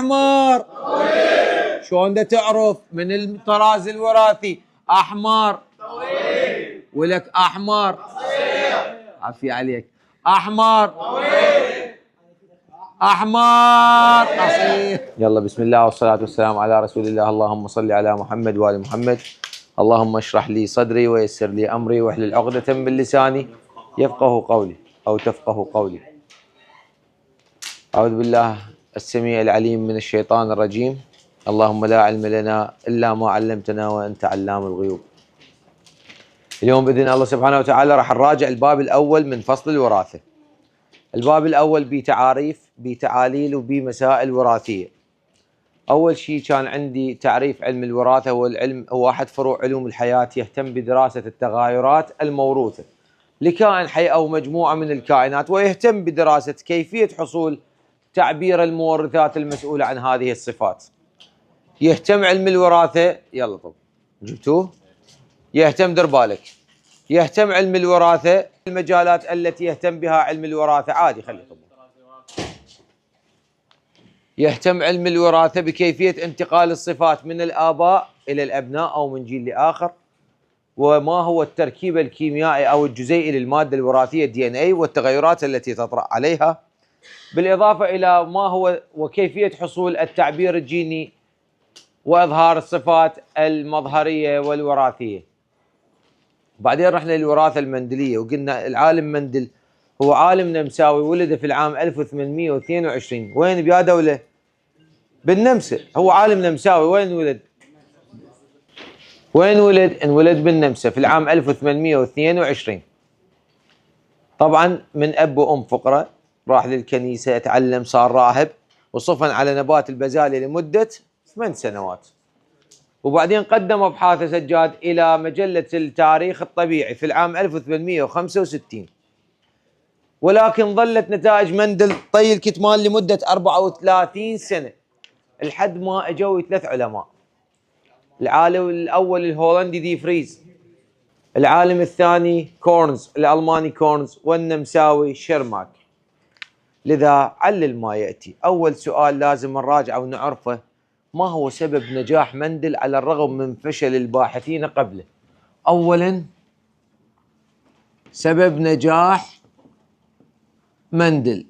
احمر. طويل. شلون دا تعرف من الطراز الوراثي؟ احمر طويل، ولك احمر قصير. عافية عليك. احمر طويل، احمر قصير. يلا بسم الله والصلاة والسلام على رسول الله. اللهم صل على محمد وآل محمد. اللهم اشرح لي صدري ويسر لي امري واحلل عقدة من لساني يفقه قولي او تفقه قولي. أعوذ بالله السميع العليم من الشيطان الرجيم. اللهم لا علم لنا إلا ما علمتنا وأنت علام الغيوب. اليوم بإذن الله سبحانه وتعالى راح نراجع الباب الأول من فصل الوراثة. الباب الأول بتعاريف بتعاليل وبمسائل وراثية. أول شيء كان عندي تعريف علم الوراثة. هو العلم هو أحد فروع علوم الحياة يهتم بدراسة التغيرات الموروثة لكائن حي أو مجموعة من الكائنات، ويهتم بدراسة كيفية حصول تعبير المورثات المسؤولة عن هذه الصفات. يهتم علم الوراثة، يلا طب جبتوه، يهتم دير بالك، يهتم علم الوراثة المجالات التي يهتم بها علم الوراثة. عادي خلي طب. يهتم علم الوراثة بكيفية انتقال الصفات من الآباء إلى الأبناء أو من جيل لآخر، وما هو التركيب الكيميائي أو الجزيئي للمادة الوراثية DNA والتغيرات التي تطرأ عليها، بالإضافة إلى ما هو وكيفية حصول التعبير الجيني وإظهار الصفات المظهرية والوراثية. بعدين رحنا للوراثة المندلية وقلنا العالم مندل هو عالم نمساوي ولد في العام 1822. وين بيا دولة؟ بالنمسا. هو عالم نمساوي. وين ولد؟ وين ولد؟ انولد بالنمسا في العام 1822. طبعا من أب وأم فقراء، راح للكنيسة يتعلم، صار راهب، وصفن على نبات البازاليا لمدة 8 سنوات. وبعدين قدم أبحاث سجاد إلى مجلة التاريخ الطبيعي في العام 1865، ولكن ظلت نتائج مندل طي الكتمان لمدة 34 سنة لحد ما اجوا 3 علماء. العالم الأول الهولندي دي فريز، العالم الثاني كورنز الألماني كورنز، والنمساوي شيرماك. لذا علل ما يأتي. أول سؤال لازم نراجعه ونعرفه: ما هو سبب نجاح مندل على الرغم من فشل الباحثين قبله؟ أولا سبب نجاح مندل،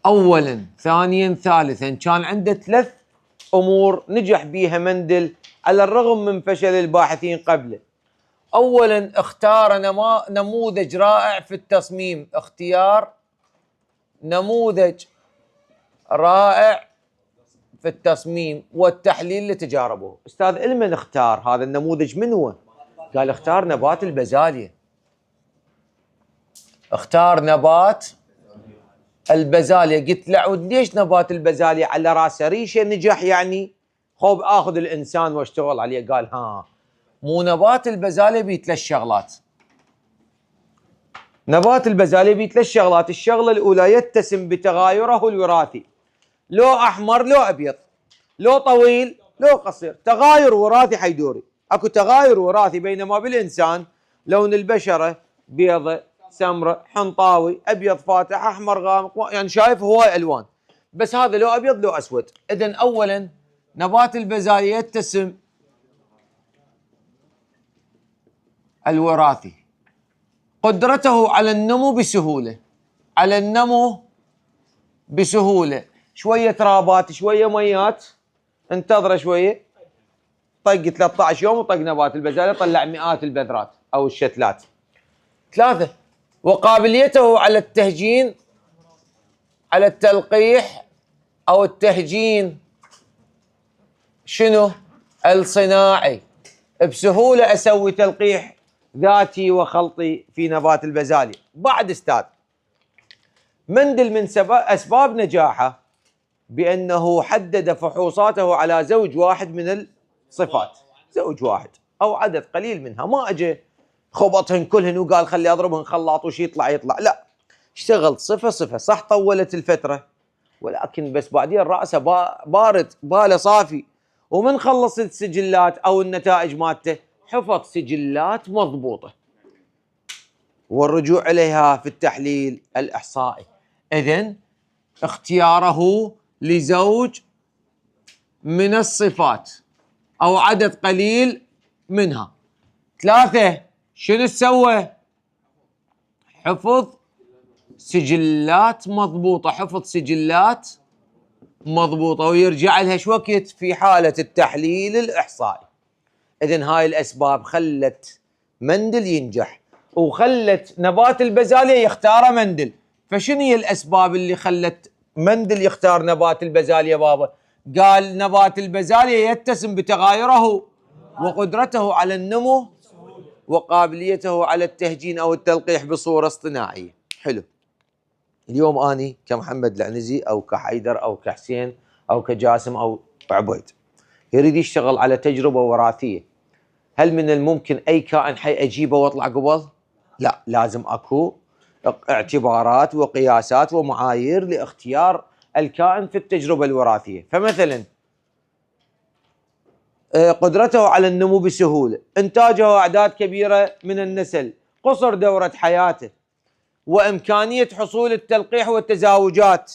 أولا ثانيا ثالثا، كان عنده 3 أمور نجح بيها مندل على الرغم من فشل الباحثين قبله. أولا اختار نموذج رائع في التصميم، اختيار نموذج رائع في التصميم والتحليل لتجاربه. أستاذ إلمن اختار هذا النموذج؟ من هو؟ قال اختار نبات البازاليا. اختار نبات البازاليا. قلت له عود ليش نبات البازاليا؟ على راسه ريشه نجح يعني، خوب اخذ الانسان واشتغل عليه. قال ها، مو نبات البازاليا بيه 3 شغلات. نبات البازاليا بيه 3 شغلات. الشغله الاولى يتسم بتغايره الوراثي، لو احمر لو ابيض، لو طويل لو قصير. تغاير وراثي حيدوري، اكو تغاير وراثي. بينما بالانسان لون البشره بيضة سمراء حنطاوي ابيض فاتح احمر غامق، يعني شايف هواي الوان، بس هذا لو ابيض لو اسود. اذن اولا نبات البازاليا يتسم الوراثي، قدرته على النمو بسهوله، على النمو بسهوله. شويه ترابات شويه ميات، انتظره شويه، طق 13 يوم وطق نبات البازاليا طلع مئات البذرات او الشتلات. 3 وقابليته على التهجين، على التلقيح او التهجين شنو؟ الصناعي. بسهوله اسوي تلقيح ذاتي وخلطي في نبات البازاليا. بعد استاذ مندل من اسباب نجاحه بانه حدد فحوصاته على زوج واحد من الصفات، زوج واحد او عدد قليل منها. ما اجى خبطهن كلهن وقال خلي اضربهن خلاط وش يطلع، لا، اشتغل صفه صفه. صح طولت الفتره، ولكن بس بعدين راسه بارد، باله صافي. ومن خلص السجلات او النتائج مالته حفظ سجلات مضبوطه والرجوع اليها في التحليل الاحصائي. اذن اختياره لزوج من الصفات أو عدد قليل منها. 3 شنو تسوى؟ حفظ سجلات مضبوطة، حفظ سجلات مضبوطة، ويرجع لها شو وقت؟ في حالة التحليل الإحصائي. إذن هاي الأسباب خلت مندل ينجح، وخلت نبات البازاليا يختار مندل. فشنو هي الأسباب اللي خلت مندل يختار نبات البازاليا بابا؟ قال نبات البازاليا يتسم بتغايره وقدرته على النمو وقابليته على التهجين أو التلقيح بصورة اصطناعية. حلو. اليوم أني كمحمد العنزي أو كحيدر أو كحسين أو كجاسم أو عبيد يريد يشتغل على تجربة وراثية، هل من الممكن أي كائن حي أجيبه وأطلع قبل؟ لا، لازم أكو اعتبارات وقياسات ومعايير لاختيار الكائن في التجربة الوراثية. فمثلا قدرته على النمو بسهولة، إنتاجه أعداد كبيرة من النسل، قصر دورة حياته، وإمكانية حصول التلقيح والتزاوجات،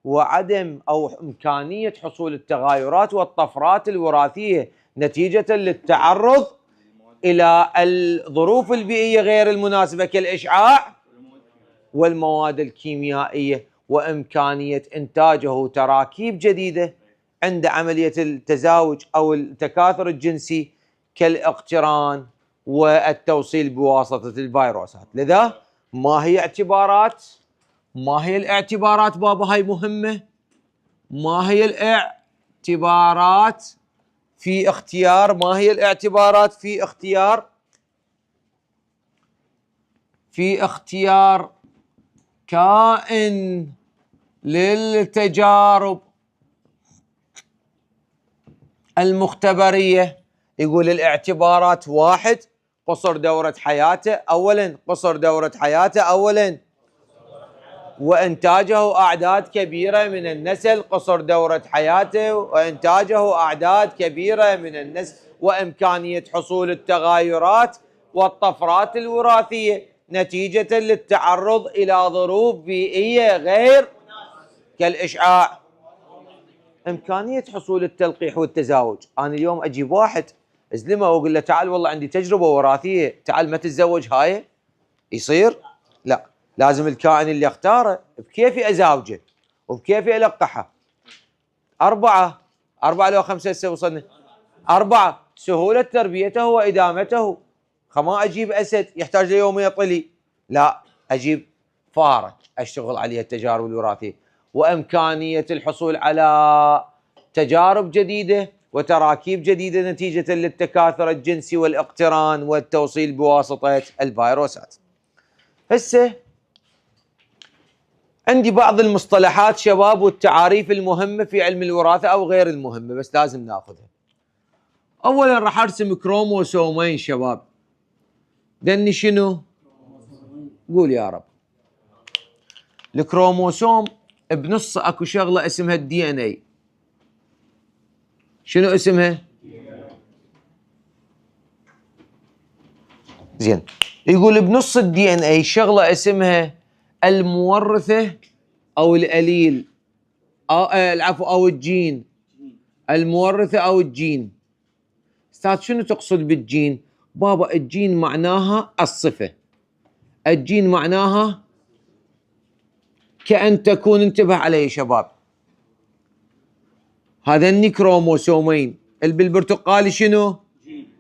وعدم أو إمكانية حصول التغايرات والطفرات الوراثية نتيجة للتعرض إلى الظروف البيئية غير المناسبة كالإشعاع والمواد الكيميائية، وإمكانية إنتاجه تراكيب جديدة عند عملية التزاوج أو التكاثر الجنسي كالاقتران والتوصيل بواسطة الفيروسات. لذا ما هي الاعتبارات بابا؟ هاي مهمة. ما هي الاعتبارات في اختيار كائن للتجارب المختبرية؟ يقول الاعتبارات: 1 قصر دورة حياته أولا، وإنتاجه أعداد كبيرة من النسل، قصر دورة حياته وإنتاجه أعداد كبيرة من النسل، وإمكانية حصول التغايرات والطفرات الوراثية نتيجة للتعرض إلى ظروف بيئية غير كالإشعاع. إمكانية حصول التلقيح والتزاوج، أنا اليوم أجيب واحد أزلمه وأقول له تعال والله عندي تجربة وراثية، تعال ما تتزوج، هاي يصير؟ لا، لازم الكائن اللي اختاره بكيفي أزاوجه وبكيفي ألقحه. 4 لو 5 هسه وصلنا 4 سهولة تربيته وإدامته. ما أجيب أسد يحتاج ليومية طلي، لا، أجيب فارة أشتغل عليها التجارب الوراثية، وإمكانية الحصول على تجارب جديدة وتراكيب جديدة نتيجة للتكاثر الجنسي والاقتران والتوصيل بواسطة الفيروسات. هسه عندي بعض المصطلحات شباب والتعاريف المهمة في علم الوراثة أو غير المهمة، بس لازم ناخذها. أولا راح أرسم كروموسومين شباب. دني شنو؟ قول يا رب. الكروموسوم بنص اكو شغلة اسمها الدي ان اي. شنو اسمها؟ زين. يقول بنص الدي ان اي شغلة اسمها المورثة او الاليل او الجين. المورثة او الجين. استاذ شنو تقصد بالجين؟ بابا الجين معناها الصفة. الجين معناها كأن تكون، انتبه علي شباب، هذا كروموسومين. بالبرتقالي شنو؟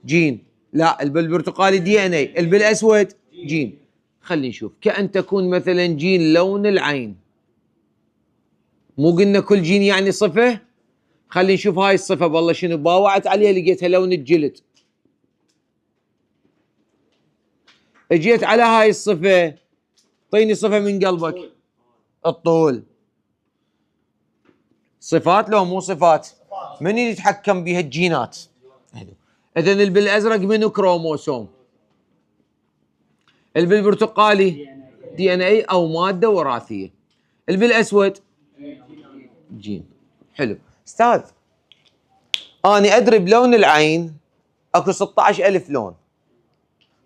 جين. لا، بالبرتقالي دي ان اي، بالاسود جين. خلينا نشوف. كأن تكون مثلا جين لون العين. مو قلنا كل جين يعني صفة؟ خلينا نشوف هاي الصفة والله شنو. باوعت عليها لقيتها لون الجلد. اجيت على هاي الصفة، اعطيني صفة من قلبك. الطول. صفات لو مو صفات؟ من اللي يتحكم بها؟ الجينات. اذن بالازرق منو؟ كروموسوم. بالبرتقالي دي ان اي او ماده وراثيه. بالاسود جين. حلو. استاذ اني ادري بلون العين اكو 16,000 لون.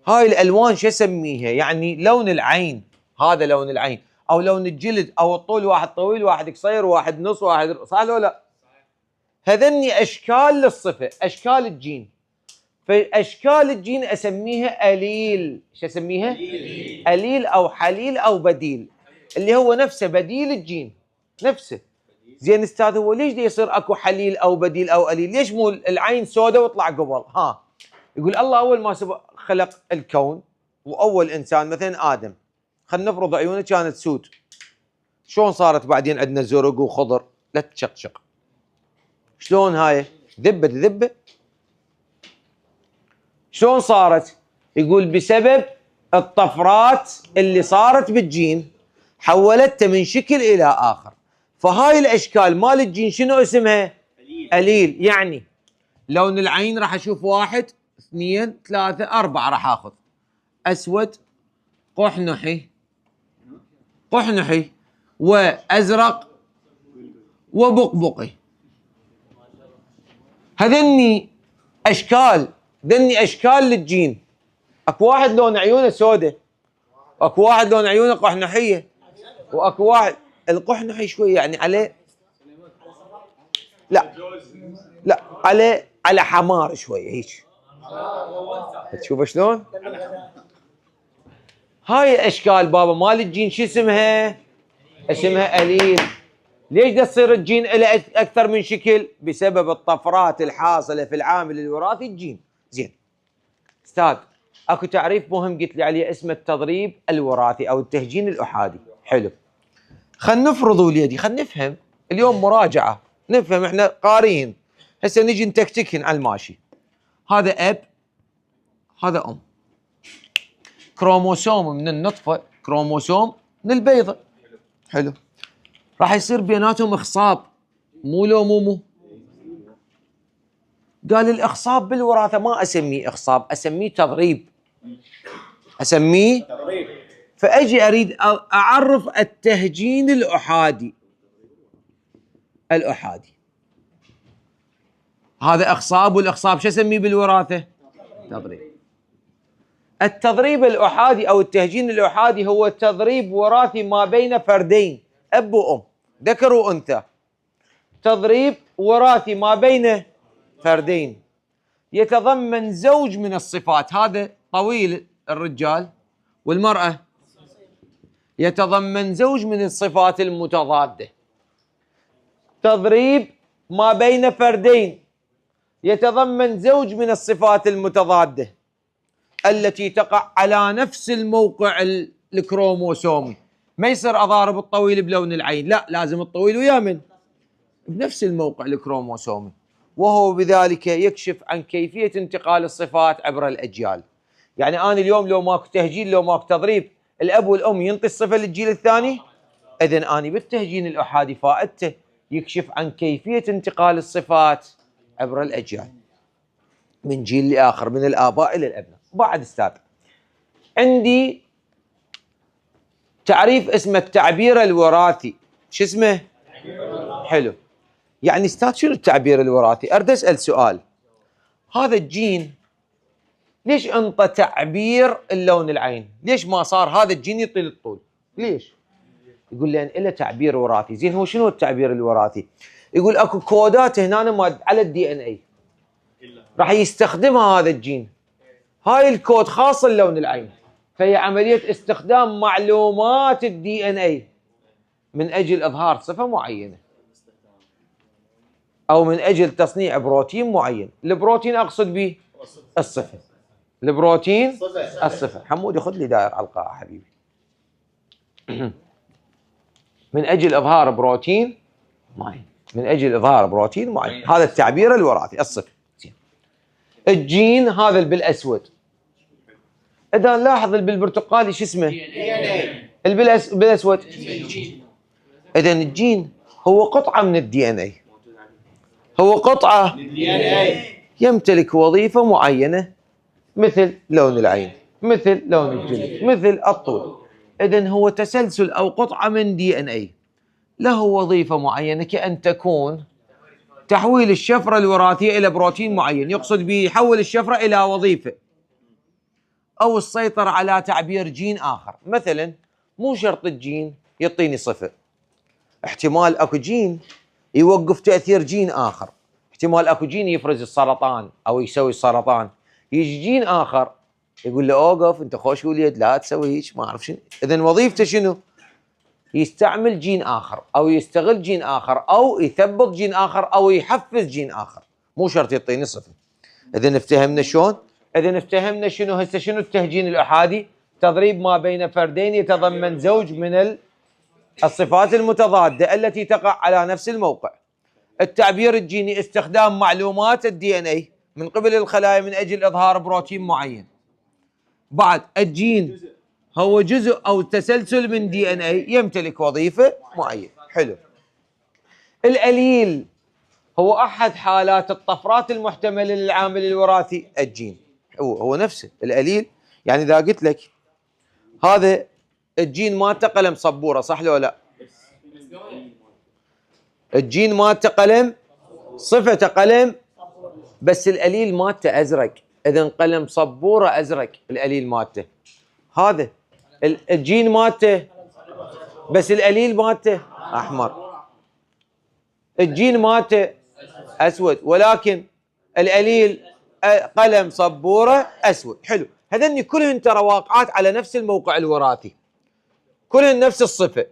هاي الالوان شو اسميها؟ يعني لون العين، هذا لون العين، او لون الجلد، او الطول، واحد طويل واحد قصير واحد نص واحد، صح لو لا؟ هذني اشكال للصفه، اشكال الجين. فاشكال الجين اسميها اليل. شو اسميها؟ اليل او حليل او بديل، اللي هو نفسه بديل الجين نفسه. زين استاذ، هو ليش دي يصير اكو حليل او بديل او اليل؟ ليش مو العين سوداء واطلع قبل؟ يقول الله اول ما خلق الكون واول انسان مثلا ادم، خلينا نفرض عيونه كانت سود، شلون صارت بعدين عندنا زرق وخضر؟ لا تشقشق. شلون هاي؟ ذبه. شلون صارت؟ يقول بسبب الطفرات اللي صارت بالجين حولته من شكل الى اخر. فهاي الاشكال مال الجين شنو اسمها؟ اليل. يعني لون العين راح اشوف 1 2 3 4 راح اخذ اسود، قحنحي وازرق وبقبقي. هذني اشكال، للجين. اكو واحد لون عيونه سوداء، اكو واحد لون عيونه قحنحيه، واكو واحد القحنحي شوي يعني عليه لا على حمار شويه هيك. تشوف شلون؟ هاي اشكال بابا مال الجين. شو اسمها؟ اسمها اليل. ليش دا تصير الجين له اكثر من شكل؟ بسبب الطفرات الحاصله في العامل الوراثي الجين. زين استاذ، اكو تعريف مهم قلت لي عليه اسمه التضريب الوراثي او التهجين الاحادي. حلو، خلينا نفرض وليدي، خلينا نفهم اليوم مراجعه، نفهم احنا قارين، هسه نجي نتكتكن على الماشي. هذا اب، هذا ام، كروموسوم من النطفه، كروموسوم من البيضه. حلو، راح يصير بيناتهم اخصاب، مو قال الاخصاب بالوراثه ما اسميه اخصاب، اسميه تضريب. فاجي اريد اعرف التهجين الاحادي. هذا اخصاب، والاخصاب شو اسميه بالوراثه؟ تضريب. التضريب الاحادي او التهجين الاحادي هو تضريب وراثي ما بين فردين، اب وام، ذكر وانثى. تضريب وراثي ما بين فردين يتضمن زوج من الصفات. هذا طويل الرجال، والمرأة يتضمن زوج من الصفات المتضادة. تضريب ما بين فردين يتضمن زوج من الصفات المتضادة التي تقع على نفس الموقع الكروموسومي. ما يصير اضارب الطويل بلون العين، لا، لازم الطويل ويا من بنفس الموقع الكروموسومي، وهو بذلك يكشف عن كيفية انتقال الصفات عبر الأجيال. يعني أنا اليوم لو ماكو تهجين، لو ماكو تضريب، الأب والأم ينطي الصفة للجيل الثاني. إذن أنا بالتهجين الأحادي فائدته يكشف عن كيفية انتقال الصفات عبر الأجيال من جيل لآخر، من الآباء إلى الأبناء. بعد استاذ عندي تعريف اسمه التعبير الوراثي. شو اسمه؟ حلو، يعني استاذ شنو التعبير الوراثي؟ اريد اسال سؤال، هذا الجين ليش انطى تعبير اللون العين؟ ليش ما صار هذا الجين يطيل الطول؟ ليش؟ يقول لان له تعبير وراثي. زين هو شنو التعبير الوراثي؟ يقول اكو كودات هنا على الدي ان اي راح يستخدمها هذا الجين، هاي الكود خاصه للون العين، فهي عمليه استخدام معلومات الدي ان اي من اجل اظهار صفه معينه او من اجل تصنيع بروتين معين. البروتين اقصد به الصفه، البروتين الصفه. حمودي خذ لي داير على القاعه حبيبي. من اجل اظهار بروتين معين، من اجل اظهار بروتين معين. هذا التعبير الوراثي، الصفه. الجين هذا بالاسود، اذا نلاحظ بالبرتقالي شو اسمه؟ بالاسود. اذا الجين هو قطعه من الدي ان اي، هو قطعه يمتلك وظيفه معينه، مثل لون العين، مثل لون الجلد، مثل الطول. اذا هو تسلسل او قطعه من دي ان اي له وظيفه معينه، كأن تكون تحويل الشفره الوراثيه الى بروتين معين، يقصد به يحول الشفره الى وظيفه او السيطره على تعبير جين اخر. مثلا مو شرط الجين يعطيني صفه، احتمال اكو جين يوقف تاثير جين اخر. احتمال اكو جين يفرز السرطان او يسوي السرطان، يجي جين اخر يقول له اوقف انت خوش وليد لا تسوي هيك ما اعرف شنو. اذا وظيفته شنو؟ يستعمل جين اخر او يستغل جين اخر او يثبط جين اخر او يحفز جين اخر، مو شرط يعطيني صفه. اذا افتهمنا شلون؟ اذا افتهمنا شنو هسه شنو التهجين الاحادي؟ تضريب ما بين فردين يتضمن زوج من الصفات المتضاده التي تقع على نفس الموقع. التعبير الجيني استخدام معلومات الدي ان اي من قبل الخلايا من اجل اظهار بروتين معين. بعد الجين هو جزء او تسلسل من دي ان اي يمتلك وظيفه معينه. حلو. الاليل هو احد حالات الطفرات المحتمله للعامل الوراثي الجين. هو نفسه الاليل. يعني اذا قلت لك هذا الجين مالته قلم صبوره، صح لو لا؟ الجين مالته قلم، صفته قلم، بس الاليل مالته ازرق. اذا قلم صبوره ازرق الاليل مالته. هذا الجين مالته بس الاليل مالته احمر. الجين مالته اسود ولكن الاليل قلم صبوره اسود. حلو. هذني كلهن ترى واقعات على نفس الموقع الوراثي، كلهن نفس الصفه.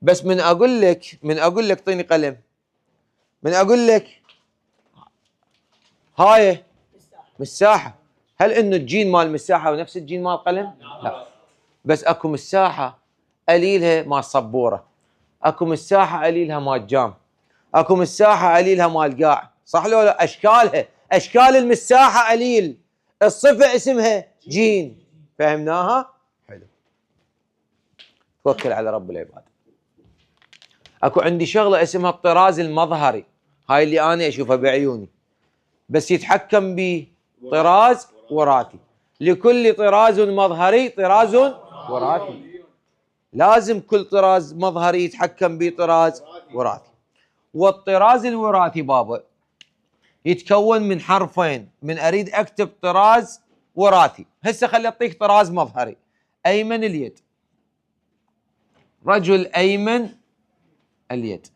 بس من اقول لك اعطيني قلم، من اقول لك هاي مساحه، هل انه الجين مال مساحه ونفس الجين مال قلم؟ لا. بس اكو مساحه اليلها مال صبوره، اكو مساحه اليلها مال جام، اكو مساحه اليلها مال قاع، صح لو لا؟ اشكال المساحه اليل، الصفه اسمها جين. فهمناها؟ حلو. توكل على رب العباد. اكو عندي شغله اسمها الطراز المظهري، هاي اللي انا اشوفها بعيوني، بس يتحكم به طراز وراثي. لكل طراز مظهري طراز وراثي. لازم كل طراز مظهري يتحكم به طراز وراثي. والطراز الوراثي بابا يتكون من حرفين. من اريد اكتب طراز وراثي هسه خلي اعطيك طراز مظهري. ايمن اليد، رجل ايمن اليد،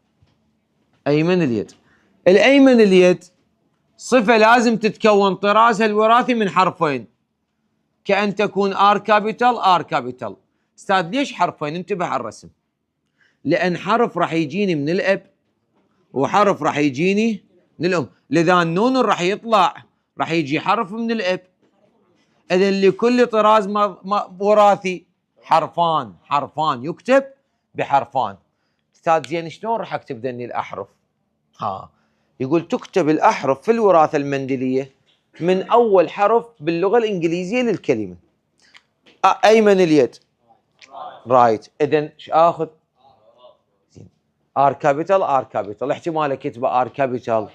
ايمن اليد. الايمن اليد صفه لازم تتكون طرازها الوراثي من حرفين، كأن تكون ار كابيتال ار كابيتال. استاذ ليش حرفين؟ انتبه على الرسم. لان حرف راح يجيني من الاب وحرف راح يجيني من الام، لذا النون راح يطلع راح يجي حرف من الاب. اذا لكل طراز وراثي حرفان يكتب بحرفان. استاذ زين شلون راح اكتب ذني الاحرف؟ يقول تكتب الاحرف في الوراثه المندليه من اول حرف باللغه الانجليزيه للكلمه. ايمن اليد رايت. اذا ايش اخذ؟ ار كابيتال ار كابيتال. احتمال كتبه ار كابيتال.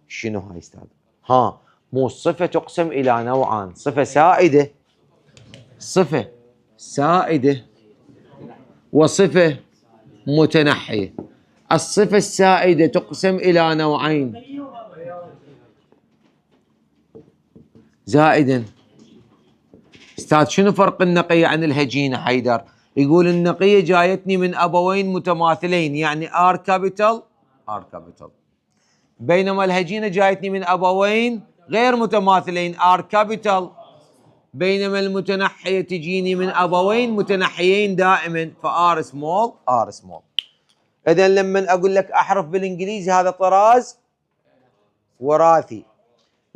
شنو هاي استاذ؟ مو الصفه تقسم الى نوعان، صفه سائده وصفه متنحيه. الصفه السائده تقسم الى نوعين زائدا. استاذ شنو فرق النقيه عن الهجينه حيدر؟ يقول النقيه جايتني من ابوين متماثلين يعني ار كابيتال ار كابيتال، بينما الهجينه جايتني من ابوين غير متماثلين ار كابيتال، بينما المتنحيه تجيني من ابوين متنحيين دائما فار سمول ار سمول. اذا لما اقول لك احرف بالانجليزي هذا طراز وراثي،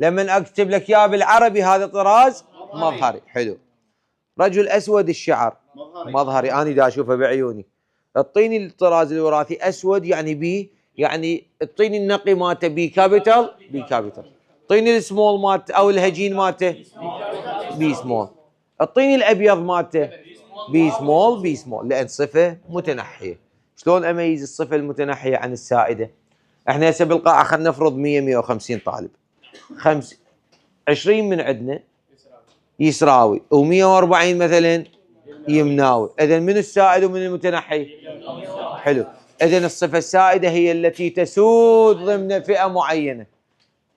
لما اكتب لك اياه بالعربي هذا طراز مظهري. حلو. رجل اسود الشعر مظهري، انا دا اشوفه بعيوني. اعطيني الطراز الوراثي اسود يعني بي، يعني اعطيني النقي مالته بي كابيتال بي كابيتال. اعطيني السمول مالته او الهجين مالته بي سمول. اعطيني الابيض مالته بي سمول بي سمول، لان صفه متنحيه. شلون اميز الصفه المتنحيه عن السائده؟ احنا هسه بالقاعه خلينا نفرض 100 150 طالب، 20 من عندنا يسراوي و140 مثلا يمناوي. اذا من السائد ومن المتنحي؟ حلو. اذا الصفه السائده هي التي تسود ضمن فئه معينه،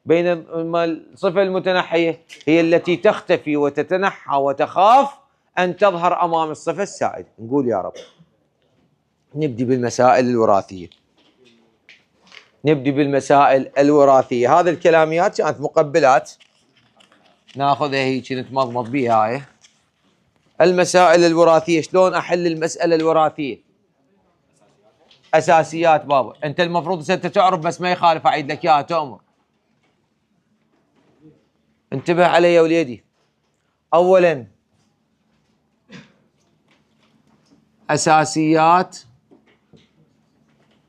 بينما الصفه المتنحيه هي التي تختفي وتتنحى وتخاف ان تظهر امام الصفه السائده. نقول يا رب. نبدي بالمسائل الوراثيه. نبدي بالمسائل الوراثية. هذه الكلاميات كانت مقبلات ناخذها هيك نتمضمض بيها. هاي المسائل الوراثية. شلون أحل المسألة الوراثية؟ أساسيات بابا. أنت المفروض أنت تعرف بس ما يخالف أعيد لك إياها تؤمر. انتبه علي يا وليدي. أولا أساسيات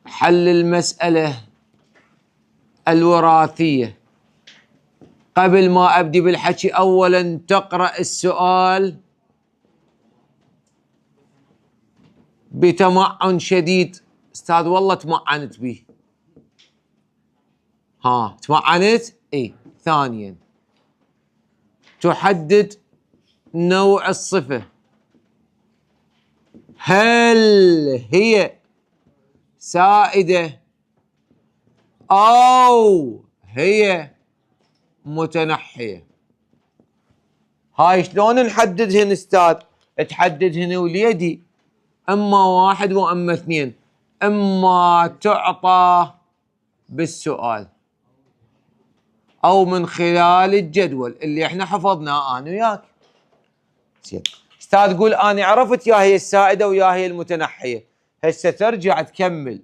حل المسألة الوراثية. قبل ما أبدي بالحكي أولا تقرأ السؤال بتمعن شديد. أستاذ والله تمعنت به. ها تمعنت؟ إيه. ثانيا تحدد نوع الصفة. هل هي سائدة أو هي متنحية؟ هاي شلون نحددهن أستاذ؟ تحددهن وليدي اما واحد واما اثنين. اما تعطى بالسؤال او من خلال الجدول اللي احنا حفظناه انا وياك. زين استاذ قول انا عرفت يا هي السائده ويا هي المتنحيه. هسه ترجع تكمل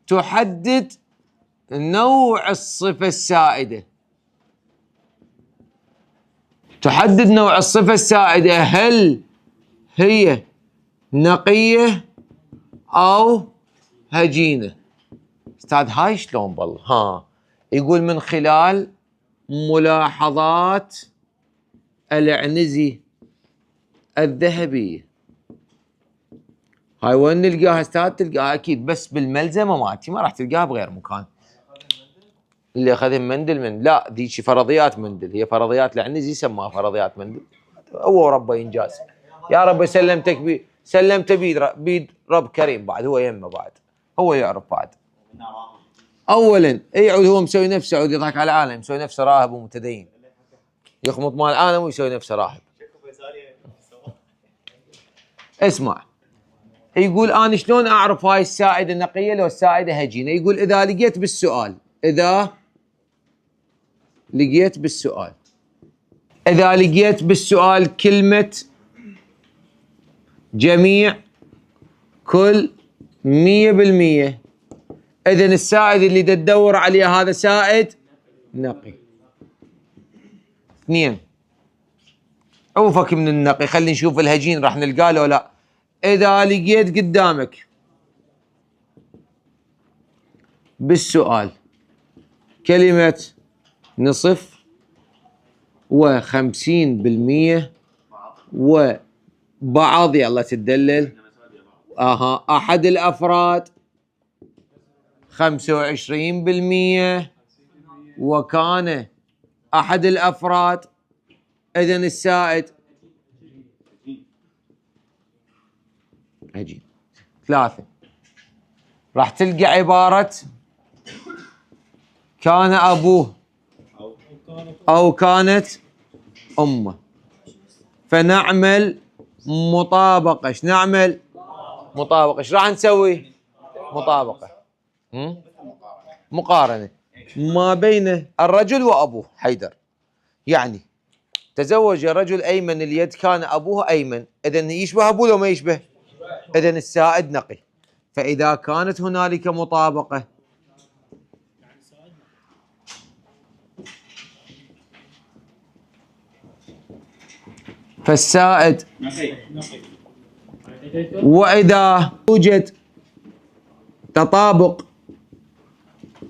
تحدد نوع الصفه السائده. تحدد نوع الصفه السائده هل هي نقيه او هجينه. استاذ هاي شلون بالله؟ ها يقول من خلال ملاحظات العنزي الذهبيه. هاي وين نلقاها استاذ؟ تلقاها اكيد بس بالملزمه مالتي، ما راح تلقاها بغير مكان. اللي اخذهم مندل من لا ذيك فرضيات مندل، هي فرضيات العنزي سماها فرضيات مندل. هو وربه ينجاز يا رب. سلمتك سلمت بيد رب كريم بعد، هو يمه بعد، هو يعرف بعد. اولا يعود هو مسوي نفسه، يعود يضحك على العالم، مسوي نفسه راهب ومتدين، يخمط مال العالم ويسوي نفسه راهب. اسمع يقول انا شلون اعرف هاي السائده نقيه لو السائده هجينه؟ يقول اذا لقيت بالسؤال، اذا لقيت بالسؤال كلمه جميع كل 100%، اذن السائد اللي تدور عليه هذا سائد نقي. اثنين عوفك من النقي، خلينا نشوف الهجين راح نلقاه لو لا. اذا لقيت قدامك بالسؤال كلمة نصف و50% وبعض، يلا تدلل. احد الافراد 25% وكان احد الافراد، اذن السائد هجين. ثلاثة راح تلقى عبارة كان ابوه او كانت امه، فنعمل مطابقة. ايش نعمل؟ مطابقة. ايش راح نسوي؟ مطابقة، مقارنة ما بين الرجل وابوه حيدر. يعني تزوج رجل ايمن اليد، كان ابوه ايمن، اذن يشبه ابوه لو ما يشبه؟ اذن السائد نقي. فاذا كانت هنالك مطابقة فالسائد واذا يوجد تطابق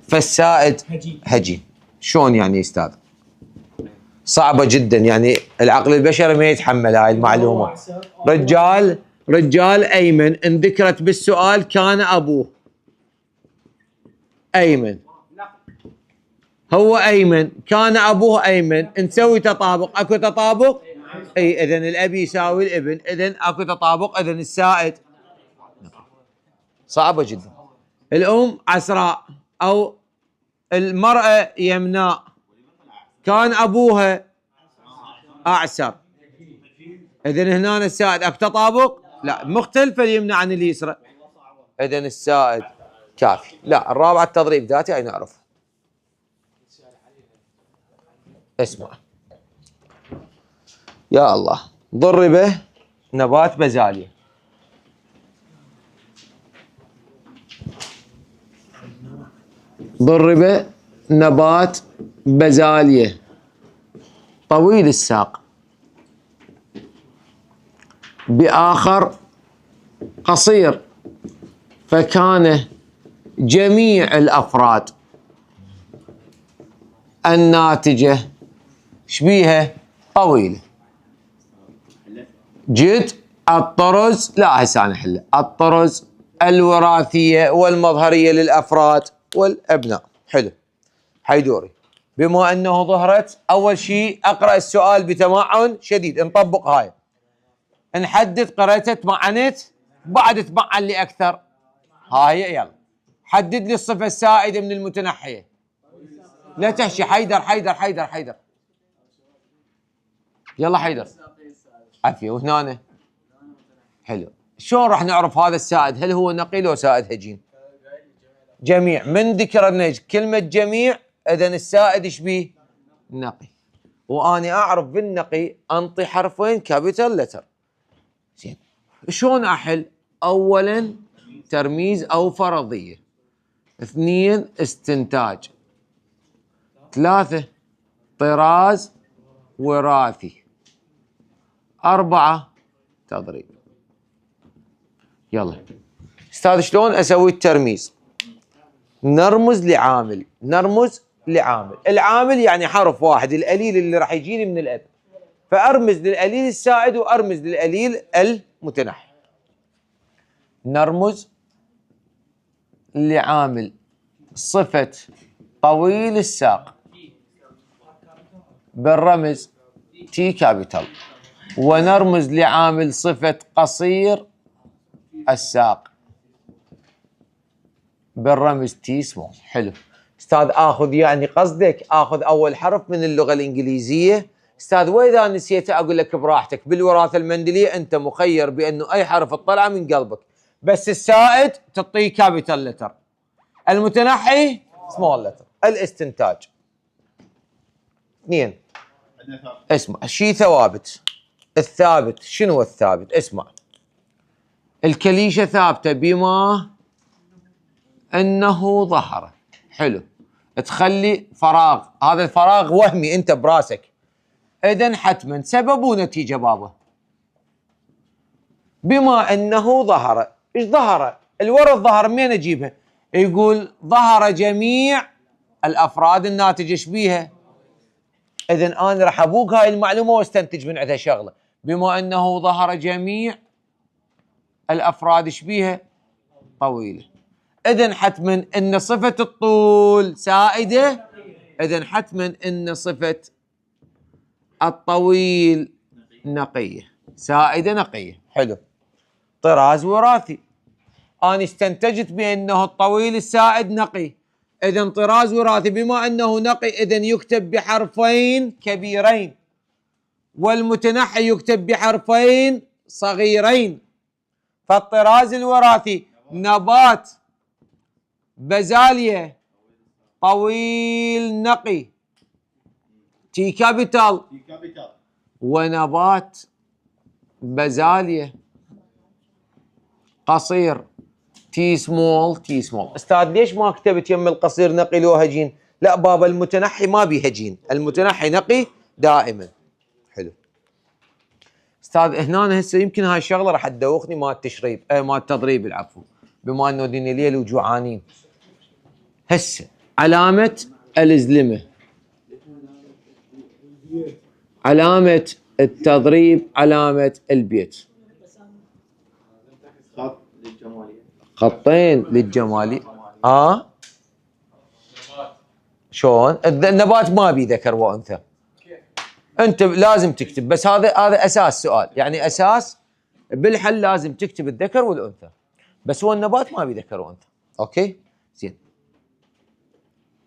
فالسائد هجين. شلون يعني استاذ؟ صعبة جدا، يعني العقل البشري ما يتحمل هاي المعلومة. رجال ايمن ان ذكرت بالسؤال كان ابوه ايمن، هو ايمن كان ابوه ايمن، نسوي تطابق. اكو تطابق؟ اي اذن الاب يساوي الابن، اذن اكو تطابق، اذن السائد. صعبة جدا. الام عسراء او المرأة يمناء، كان ابوها اعسر، اذن هنا السائد. اكو تطابق؟ لا، مختلفة اليمنى عن اليسرى، اذن السائد كافي. لا الرابعة التضريب ذاتي هاي نعرف. اسمع يا الله، ضرب نبات بازاليا. ضرب نبات بازاليا طويل الساق بآخر قصير، فكان جميع الأفراد الناتجة شبيها طويلة. جد الطرز، لا هسه أنا أحله، الطرز الوراثية والمظهرية للأفراد والأبناء. حلو، حيدوري. بما أنه ظهرت، أول شيء أقرأ السؤال بتمعن شديد، نطبق هاي، نحدد قرأت تمعنت، بعد تمعن لي أكثر. هاي يلا حدد لي الصفة السائدة من المتنحية. لا تحشي حيدر حيدر حيدر حيدر، يلا حيدر عافية. وهنا حلو، شلون راح نعرف هذا السائد هل هو نقي لو سائد هجين؟ جميع، من ذكرنا كلمة جميع إذن السائد ايش بيه؟ نقي. وأني أعرف بالنقي أنطي حرفين كابيتال لتر. زين، شلون أحل؟ أولا ترميز أو فرضية، 2 استنتاج، 3 طراز وراثي، 4 تضريب. يلا استاذ شلون اسوي الترميز؟ نرمز لعامل، نرمز لعامل. العامل يعني حرف واحد، القليل اللي راح يجيني من الاب، فارمز للقليل السائد وارمز للقليل المتنحي. نرمز لعامل صفة طويل الساق بالرمز تي كابيتال، ونرمز لعامل صفة قصير الساق بالرمز تي سمول. حلو استاذ، اخذ يعني قصدك اخذ اول حرف من اللغة الانجليزية؟ استاذ واذا نسيت اقول لك براحتك، بالوراثة المندلية انت مخير بانه اي حرف تطلعه من قلبك، بس السائد تعطيه كابيتال لتر، المتنحي سمول لتر. الاستنتاج 2 اسمع، شيء ثوابت. الثابت شنو الثابت؟ اسمع، الكليشة ثابتة بما أنه ظهر. حلو، تخلي فراغ، هذا الفراغ وهمي أنت براسك، إذن حتما سبب ونتيجة بابا. بما أنه ظهر، إيش ظهر؟ الورد ظهر منين أجيبها؟ يقول ظهر جميع الأفراد الناتجة شبيها. إذن أنا راح أبوك هاي المعلومة واستنتج من عندها شغلة، بما أنه ظهر جميع الأفراد شبيها طويلة، إذن حتما أن صفة الطول سائدة، إذن حتما أن صفة الطويل نقية، سائدة نقية. حلو، طراز وراثي، أنا استنتجت بأنه الطويل السائد نقي، إذن طراز وراثي بما أنه نقي إذن يكتب بحرفين كبيرين، والمتنحي يكتب بحرفين صغيرين. فالطراز الوراثي نبات بازاليا طويل نقي تي كابيتال، ونبات بازاليا قصير تي سمول تي سمول. استاذ ليش ما كتبت يم القصير نقي لو هجين؟ لا بابا، المتنحي ما بيه هجين، المتنحي نقي دائما. حلو استاذ، هنا هسه يمكن هاي الشغله راح تدوخني مال التشريب، مال التضريب العفو، بما انه دين الليل وجوعانين. هسه علامه الزلمه، علامه التضريب، علامه البيت، خطين للجمالي. شلون؟ النبات ما بي ذكر وانثى، انت لازم تكتب، بس هذا اساس سؤال، يعني اساس بالحل لازم تكتب الذكر والانثى، بس هو النبات ما بي ذكر وانثى. اوكي زين،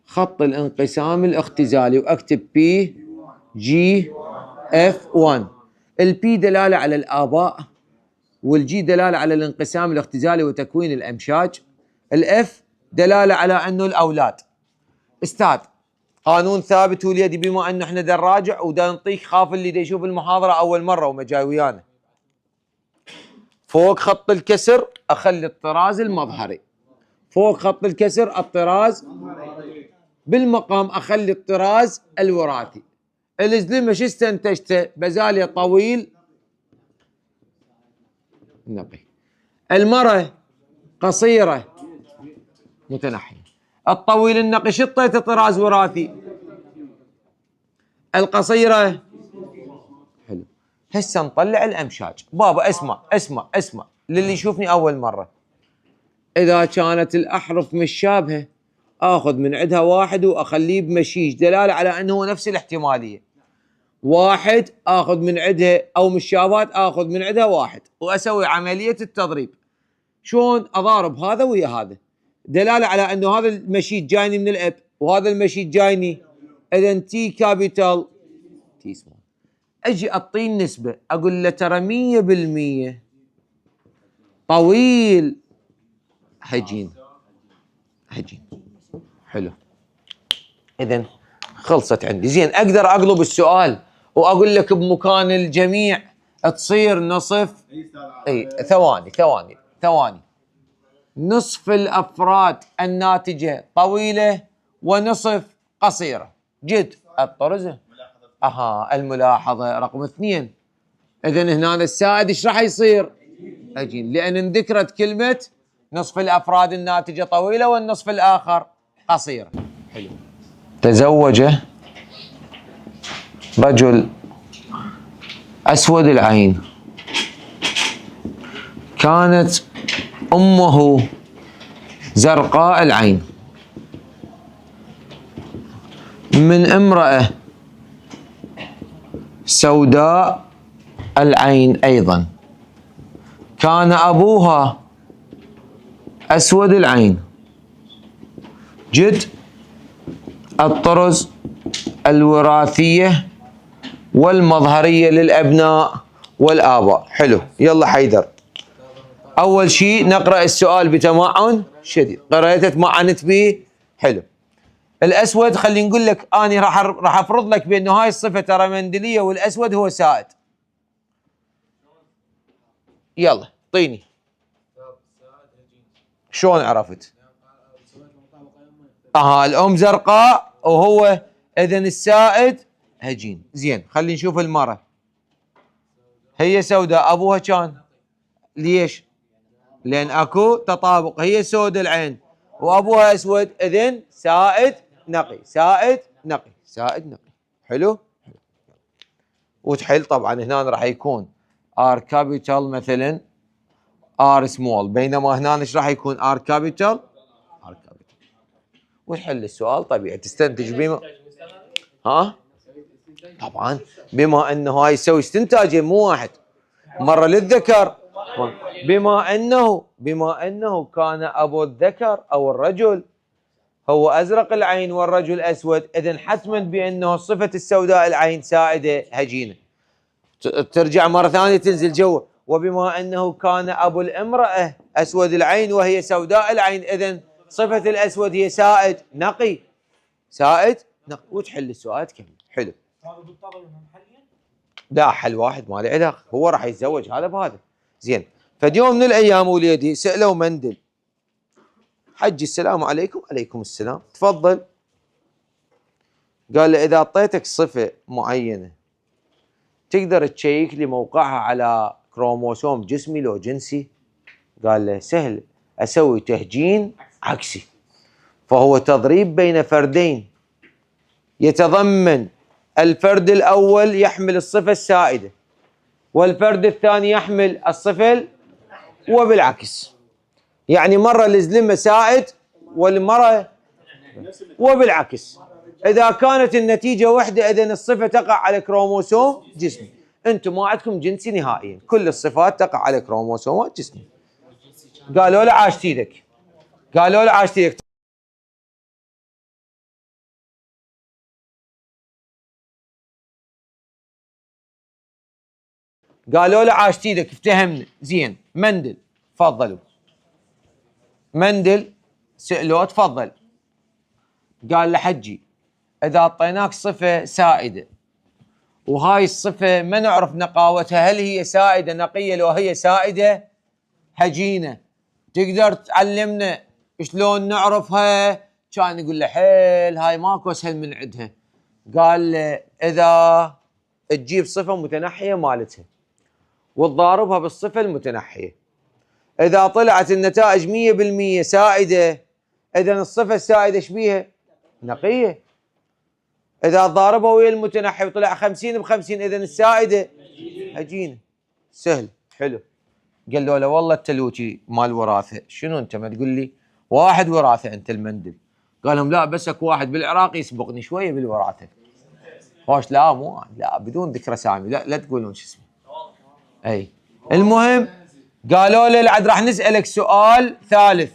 خط الانقسام الاختزالي، واكتب بي جي اف 1. البي دلاله على الاباء، والجي دلاله على الانقسام الاختزالي وتكوين الامشاج، الاف دلالة على أنه الأولاد. أستاذ قانون ثابت واليدي، بما أنه احنا دا نراجع ودا نطيك، خاف اللي دا يشوف المحاضرة أول مرة وما جاي ويانا. فوق خط الكسر أخلي الطراز المظهري، فوق خط الكسر الطراز، بالمقام أخلي الطراز الوراثي. الزلمة شو استنتجته؟ بزالية طويل نقي. المرة قصيرة متنحية. الطويل النقي شطيته طراز وراثي، القصيرة حلو. هسه نطلع الأمشاج. بابا اسمع اسمع اسمع للي يشوفني أول مرة، إذا كانت الأحرف مشابهة آخذ من عندها واحد وأخليه بمشيج، دلالة على أنه نفس الاحتمالية. واحد آخذ من عندها، أو مشابهات آخذ من عندها واحد وأسوي عملية التضريب. شلون أضارب هذا ويا هذا؟ دلالة على أنه هذا المشيج جايني من الأب وهذا المشيج جايني، إذا تي كابيتال تي سمول. أجي أعطيه النسبة، أقول له ترى 100% طويل هجين هجين. حلو، إذن خلصت عندي. زين، أقدر أقلب السؤال وأقول لك بمكان الجميع تصير نصف. أي ثواني. نصف الأفراد الناتجة طويلة ونصف قصيرة. جد الطرزة. الملاحظة رقم 2. إذن هنا السائد إيش راح يصير؟ أجين، لأن انذكرت كلمة نصف الأفراد الناتجة طويلة والنصف الآخر قصيرة. حلو. تزوج رجل أسود العين، كانت أمه زرقاء العين، من امرأة سوداء العين أيضا، كان أبوها أسود العين. جد الطرز الوراثية والمظهرية للأبناء والآباء. حلو، يلا حيدر. أول شيء نقرأ السؤال بتمعن شديد، قرأته تمعنت به. حلو. الأسود، خلينا نقول لك أنا راح أفرض لك بأنه هاي الصفة ترى مندلية والأسود هو سائد. يلا طيني. شلون عرفت؟ الأم زرقاء وهو إذن السائد هجين. زين، خلينا نشوف المرة. هي سوداء، أبوها كان. ليش؟ لأن أكو تطابق، هي سود العين وأبوها أسود، إذن سائد نقي سائد نقي سائد نقي. حلو. وتحل طبعا هنا راح يكون R كابيتال مثلا R سمول، بينما هنا ايش راح يكون R كابيتال R كابيتال. وتحل السؤال طبيعي، تستنتج بما طبعا بما انه هاي يسوي استنتاجين مو واحد، مرة للذكر، بما انه كان ابو الذكر او الرجل هو ازرق العين والرجل اسود، اذن حتما بانه صفة السوداء العين سائدة هجينة. ترجع مرة ثانية تنزل جوا، وبما انه كان ابو الامرأة اسود العين وهي سوداء العين، اذن صفة الاسود هي سائد نقي سائد نقي. وتحل السؤال تكمل. حلو. لا، حل واحد ما له علاقة، هو راح يتزوج هذا بهذا. زين، فديوم من الايام وليدي سألوا مندل، حجي السلام عليكم. عليكم السلام، تفضل. قال له اذا اعطيتك صفة معينة تقدر تشيك لي موقعها على كروموسوم جسمي لو جنسي؟ قال له سهل، اسوي تهجين عكسي، فهو تضريب بين فردين يتضمن الفرد الاول يحمل الصفة السائدة والفرد الثاني يحمل الصفة، وبالعكس. يعني مرة الزلمة سائد والمرة وبالعكس. إذا كانت النتيجة واحدة إذن الصفة تقع على كروموسوم جسمي. أنتم ما عندكم جنسي نهائيا، كل الصفات تقع على كروموسومات جسمي. قالوا له عاشت ايدك، قالوا له عاشت ايدك. قالوا له عاشت ايدك، افتهمنا. زين، مندل، تفضلوا. مندل سألوه تفضل، قال له حجي إذا أعطيناك صفة سائدة وهاي الصفة ما نعرف نقاوتها، هل هي سائدة نقية لو هي سائدة هجينة، تقدر تعلمنا شلون نعرفها؟ كان يقول له حيل هاي ماكو أسهل من عندها. قال له إذا تجيب صفة متنحية مالتها وتضاربها بالصفة المتنحية، إذا طلعت النتائج 100% سائدة، إذن الصفة السائدة ايش بيها؟ نقية. إذا ضاربها ويا المتنحي وطلع 50 ب50، إذن السائدة هجينة. سهل حلو. قال له والله التلوتي مال وراثة. شنو أنت ما تقول لي واحد وراثة أنت المندل؟ قال لهم لا، بس اكو واحد بالعراق يسبقني شوية بالوراثة. خوش لا مو لا بدون ذكر اسامي، لا تقولون شو اسمه. اي المهم قالوا له لعد راح نسألك سؤال ثالث،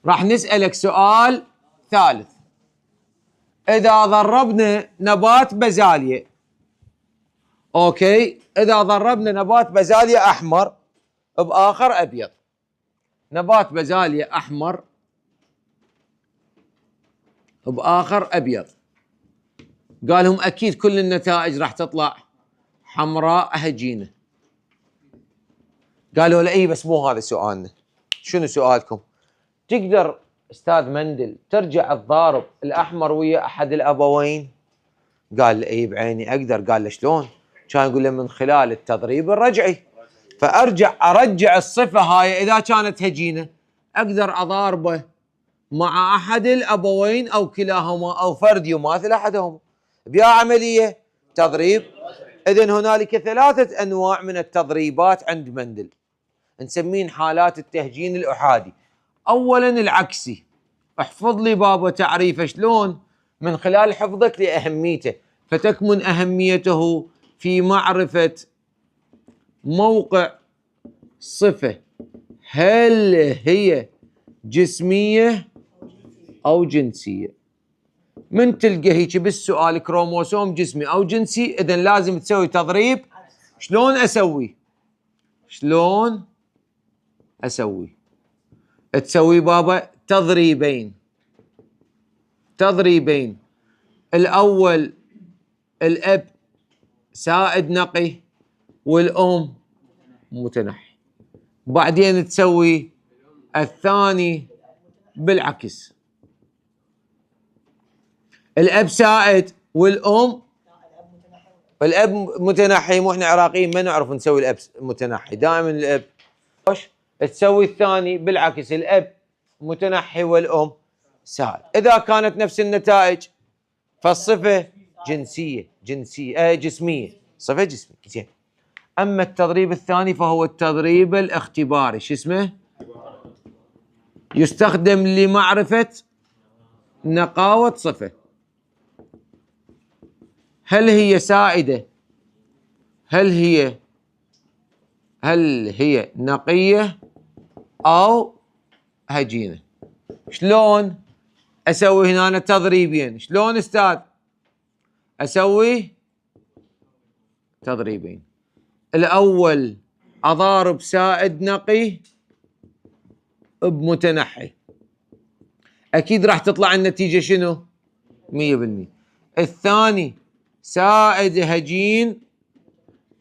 راح نسألك سؤال ثالث. إذا ضربنا نبات بازاليا، أوكي، إذا ضربنا نبات بازاليا أحمر بآخر أبيض، نبات بازاليا أحمر بآخر أبيض، قالهم أكيد كل النتائج راح تطلع حمراء هجينة. قالوا له إيه بس مو هذا سؤالنا. شنو سؤالكم؟ تقدر أستاذ مندل ترجع تضارب الأحمر ويا أحد الأبوين؟ قال له إيه بعيني أقدر. قال له شلون؟ كان يقول له من خلال التضريب الرجعي، أرجع الصفة هاي إذا كانت هجينة أقدر أضاربه مع أحد الأبوين أو كلاهما أو فرد يماثل أحدهما بيا عملية تضريب. إذن هنالك 3 أنواع من التضريبات عند مندل نسمين حالات التهجين الأحادي. أولا العكسي، احفظ لي بابا تعريفه شلون؟ من خلال حفظك لأهميته، فتكمن أهميته في معرفة موقع صفة هل هي جسمية أو جنسية. من تلقى هيك بالسؤال كروموسوم جسمي أو جنسي، إذن لازم تسوي تضريب. شلون أسوي؟ شلون أسوي؟ تسوي بابا تضريبين. الأول الأب سائد نقي والأم متنحي، بعدين تسوي الثاني بالعكس، الأب سائد والأم الأب متنحي. مو احنا عراقيين ما نعرف نسوي الأب متنحي، دائما الأب. تسوي الثاني بالعكس، الأب متنحي والأم سائد. إذا كانت نفس النتائج فالصفة جسمية، صفة جسمية. زين. أما التضريب الثاني فهو التضريب الاختباري. شو اسمه؟ يستخدم لمعرفة نقاوة صفة، هل هي سائدة، هل هي نقية أو هجينة. شلون أسوي هنا تضريبين؟ شلون أستاذ؟ أسوي تضريبين. الأول أضارب سائد نقي بمتنحي، أكيد راح تطلع النتيجة شنو؟ 100%. الثاني سائد هجين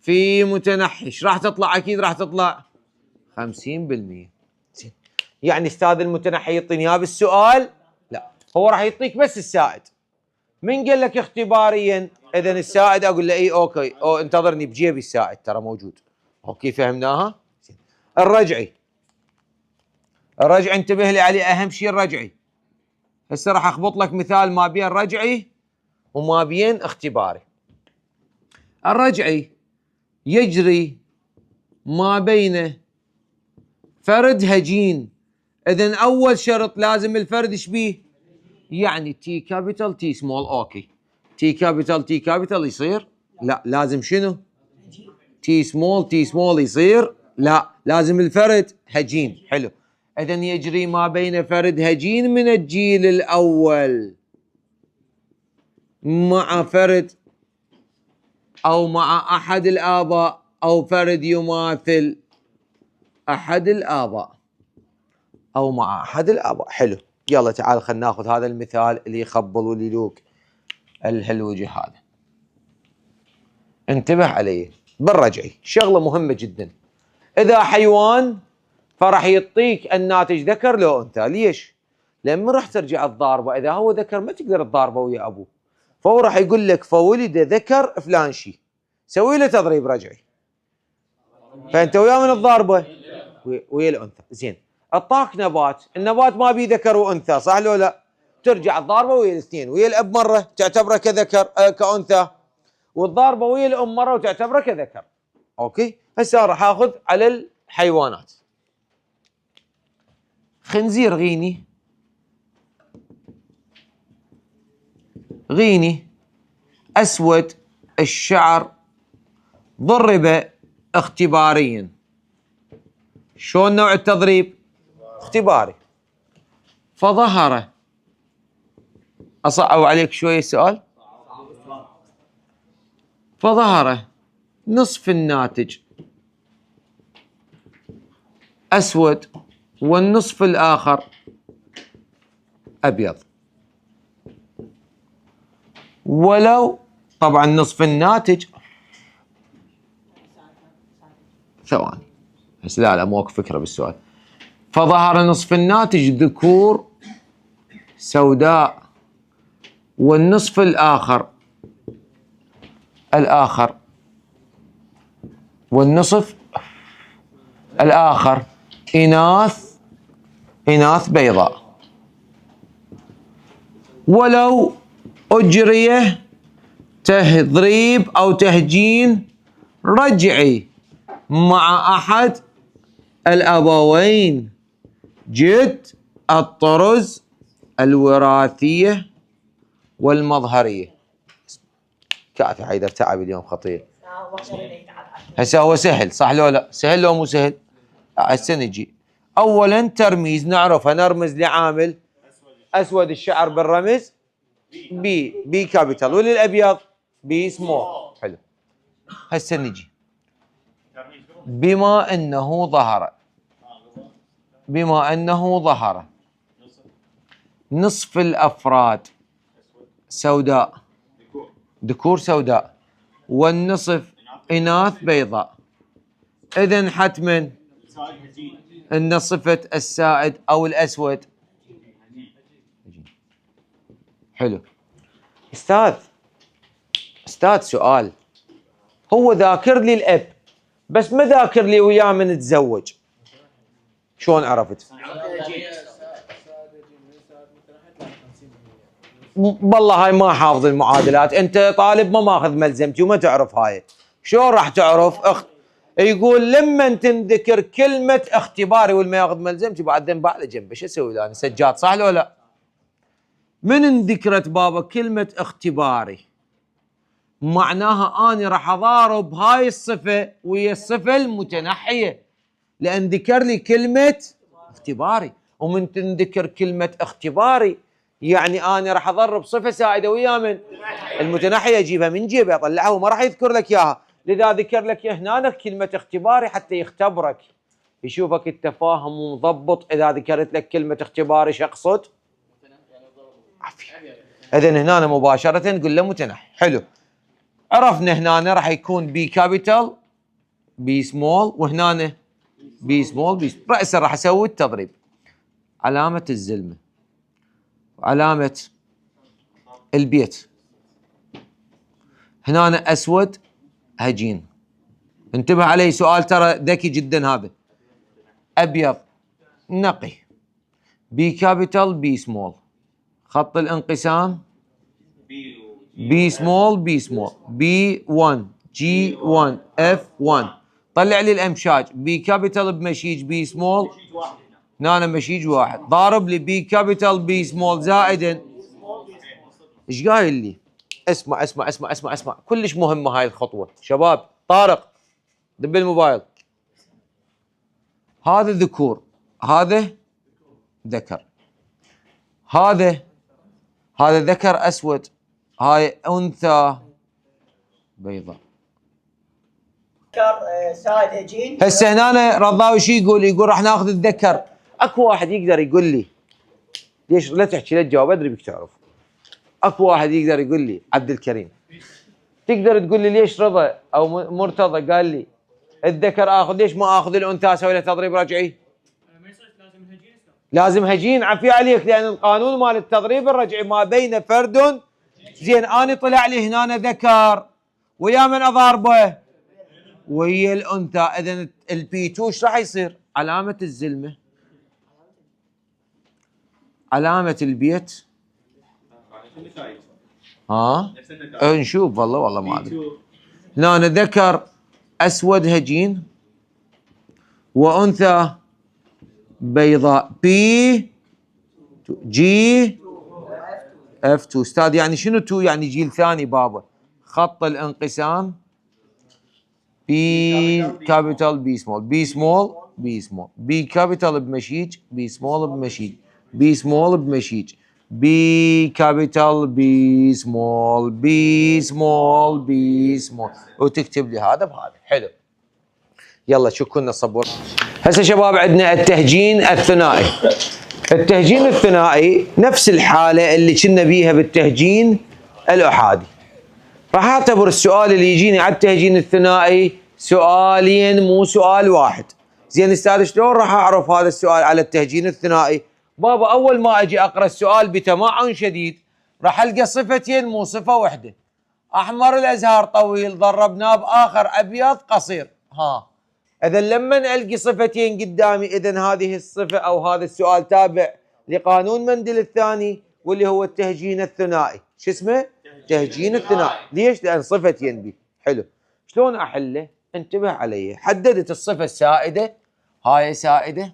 في متنحي، ايش راح تطلع؟ أكيد راح تطلع 50%. يعني أستاذ المتنحي يعطيني إياه بالسؤال؟ لا، هو راح يعطيك بس السائد. من قال لك اختباريا إذن السائد أقول له إيه أوكي، أو انتظرني بجيبي السائد ترى موجود. أوكي فهمناها؟ الرجعي انتبه لي عليه، أهم شيء الرجعي. هسه راح أخبط لك مثال ما بين رجعي وما بين اختباري. الرجعي يجري ما بين فرد هجين، إذن أول شرط لازم الفرد ايش بيه؟ يعني تي كابيتال تي سمول. أوكي، تي كابيتال يصير؟ لا، لازم شنو؟ تي سمول يصير؟ لا، لازم الفرد هجين. حلو. إذن يجري ما بين فرد هجين من الجيل الأول مع فرد أو مع أحد الآباء أو فرد يماثل أحد الآباء، أو مع أحد الآباء. حلو، يلا تعال خلينا ناخذ هذا المثال اللي يخبل واليلوك الوجه هذا. انتبه عليه بالرجعي، شغلة مهمة جدا. إذا حيوان فراح يعطيك الناتج ذكر لو أنثى. ليش؟ لأن من راح ترجع الضاربة إذا هو ذكر ما تقدر تضاربه ويا أبوه، فهو راح يقول لك فولد ذكر فلان شي، سوي له تضريب رجعي، فأنت وياه من الضاربة ويا الأنثى. زين، أعطاك نبات، النبات ما بيه ذكر وأنثى، صح لو لا؟ ترجع الضاربة ويا الاثنين، ويا الأب مرة تعتبره كذكر كأنثى، والضاربة ويا الأم مرة وتعتبره كذكر. أوكي، هسه راح آخذ على الحيوانات. خنزير غيني، غيني أسود الشعر، ضرب اختباريا. شلون نوع التضريب؟ اختباري. فظهر، أصعب عليك شوية السؤال. فظهر نصف الناتج أسود والنصف الآخر أبيض، ولو طبعا نصف الناتج ثواني بس، لا مو فكرة بالسؤال. فظهر نصف الناتج ذكور سوداء، والنصف الآخر والنصف الآخر إناث بيضاء. ولو أجري تضريب أو تهجين رجعي مع أحد الأبوين، جد الطرز الوراثية والمظهرية. كافي حيدر، تعب اليوم خطير. هسه هو سهل صح لو لا؟ سهل لو مو سهل؟ هسه نجي. أولا ترميز نعرفها، نرمز لعامل أسود الشعر بالرمز بي كابيتال، وللأبيض بي سمول. حلو، هسه نجي. بما أنه ظهر نصف الأفراد سوداء، ذكور سوداء، والنصف إناث بيضاء، إذن حتما أن صفة السائد أو الأسود. حلو. أستاذ سؤال، هو ذاكر لي الأب بس ما ذاكر لي وياه من تزوج، شلون عرفت؟ والله هاي ما حافظ المعادلات، انت طالب ما ماخذ ملزمتي وما تعرف هاي، شلون راح تعرف؟ يقول لما تنذكر كلمة اختباري والما ياخذ ملزمتي بعد ذنب على جنب، شو اسوي له انا؟ سجاد صح لو لا؟ من انذكرت بابا كلمة اختباري معناها اني راح اضارب هاي الصفة ويا الصفة المتنحية، لان ذكر لي كلمة اختباري، ومن تنذكر كلمة اختباري يعني انا راح اضرب صفة سائدة ويا من المتنحية، اجيبها من جيبي اطلعها وما راح يذكر لك اياها، لذا ذكر لك هنا كلمة اختباري حتى يختبرك، يشوفك التفاهم ومضبط. اذا ذكرت لك كلمة اختباري شو اقصد؟ اذن هنا مباشرة نقول له متنحي. حلو، عرفنا هنا راح يكون بي كابيتال بي سمول، وهنا بي سمول رأسا راح اسوي التضريب، علامة الزلمة وعلامة البيت. هنا اسود هجين، انتبه علي سؤال ترى ذكي جدا هذا. ابيض نقي، بي كابيتال بي سمول، خط الانقسام بي سمول بي 1 جي 1 اف 1. طلع لي الامشاج، بي كابيتال بمشيج بي سمول، هنا مشيج واحد، ضارب لي بي كابيتال بي سمول زائدا. ايش قايل لي؟ اسمع كلش مهمه هاي الخطوه شباب. طارق دب الموبايل. هذا ذكور، هذا ذكر، هذا ذكر اسود، هاي انثى بيضاء. ذكر سائد هجين. هسه هنا رضاوي شو يقول؟ يقول راح ناخذ الذكر اكو واحد يقدر يقول لي ليش لا تحكي لا تجاوب ادري بك تعرف. اكو واحد يقدر يقول لي عبد الكريم تقدر تقول لي ليش رضا او مرتضى قال لي الذكر اخذ ليش ما اخذ الانثى اسوي له تضريب رجعي؟ لازم هجين عفي عليك لان القانون مال التضريب الرجعي ما بين فرد زين اني طلع لي هنا ذكر ويا من اضاربه وهي الانثى اذا البي 2 ايش راح يصير؟ علامه الزلمه علامه البيت ها نشوف والله ما ادري. هنا ذكر اسود هجين وانثى بيضاء بي جي اف 2 استاذ يعني شنو 2 يعني جيل ثاني بابا خط الانقسام بي كابيتال بي سمول بي سمول بي سمول بي كابيتال بمشيج بي سمول بمشيج بي سمول بمشيج بي كابيتال بي سمول بي سمول بي سمول وتكتب لي هذا بهذا. حلو يلا شو كنا صبر. هسه شباب عندنا التهجين الثنائي. التهجين الثنائي نفس الحالة اللي كنا بيها بالتهجين الأحادي. راح اعتبر السؤال اللي يجيني على التهجين الثنائي سؤالين مو سؤال واحد. زين استاذ شلون راح اعرف هذا السؤال على التهجين الثنائي؟ بابا اول ما اجي اقرا السؤال بتمعن شديد راح القى صفتين مو صفة وحدة. احمر الازهار طويل ضربناه باخر ابيض قصير. ها اذا لما القي صفتين قدامي اذا هذه الصفة او هذا السؤال تابع لقانون مندل الثاني واللي هو التهجين الثنائي. شو اسمه؟ تهجين الثنائي. ليش؟ لان صفتين بي. حلو شلون احله؟ انتبه علي. حددت الصفة السائدة هاي سائدة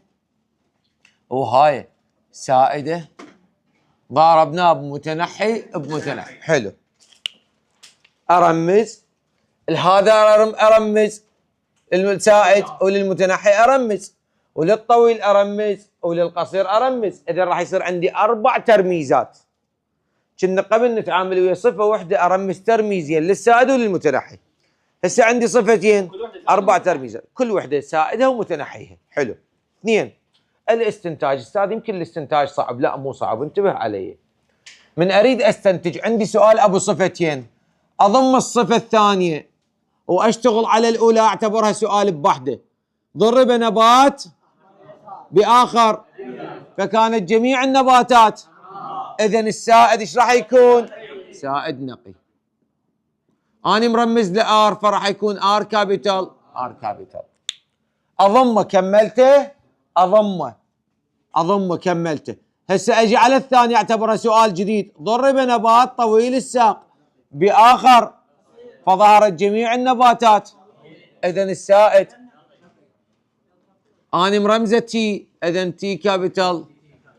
وهاي سائدة ضاربناه بمتنحي بمتنحي. حلو ارمز هذا ارمز للسائد وللمتنحي ارمز وللطويل ارمز وللقصير ارمز. اذا راح يصير عندي 4 ترميزات. كنا قبل نتعامل ويا صفة واحدة ارمز ترميزين للسائد وللمتنحي. هسه عندي صفتين 4 ترميزات كل وحدة سائدها ومتنحيها. حلو. 2 الاستنتاج. استاذ يمكن الاستنتاج صعب. لا مو صعب انتبه علي. من اريد استنتج عندي سؤال ابو صفتين اضم الصفة الثانية واشتغل على الاولى اعتبرها سؤال بوحده. ضرب نبات باخر فكانت جميع النباتات. اذا السائد ايش راح يكون؟ سائد نقي. انا مرمز لار فراح يكون ار كابيتال ار كابيتال. اضمه كملته اضمه كملته. هسه اجي على الثاني اعتبره سؤال جديد. ضرب نبات طويل الساق باخر فظهرت جميع النباتات. اذا السائد انا مرمزه تي اذا تي كابيتال.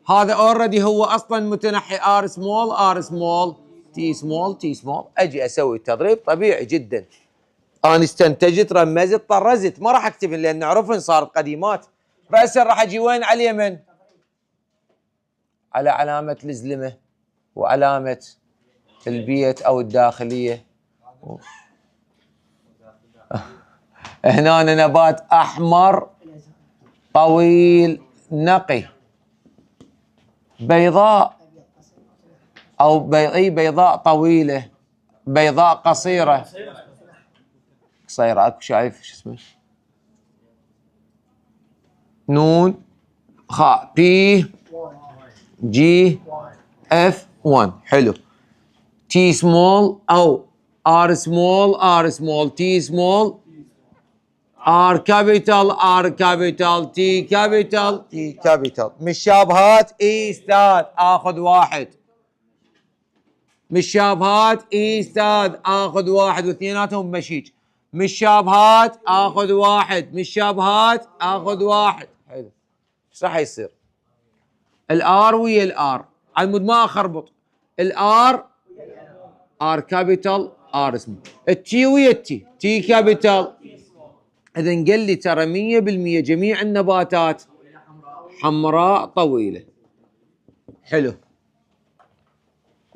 هذا اوريدي هو اصلا متنحي ار سمول تي سمول. اجي اسوي التضريب طبيعي جدا. انا استنتجت رمزت طرزت ما راح اكتبن لان نعرفن صارت قديمات. راسا راح اجي وين؟ على اليمن على علامه الزلمه وعلامه البيت او الداخليه. هنا نبات احمر طويل نقي بيضاء او بيضاء طويله بيضاء قصيره اكو شايف شو اسمه نون خاء بي جي اف 1. حلو. تي سمول او ار سمول تي سمول ار كابيتال تي كابيتال. مشابهات اي استاذ اخذ واحد. مشابهات اي استاذ اخذ واحد واثنيناتهم بمشيج. مشابهات اخذ واحد. مشابهات اخذ واحد. حلو. ايش راح يصير؟ الار ويا الار عمود ما اخربط. الار ار كابيتال ار اسمه. التي ويا التي تي كابيتال. اذا قال لي ترى 100% جميع النباتات حمراء طويله. حلو.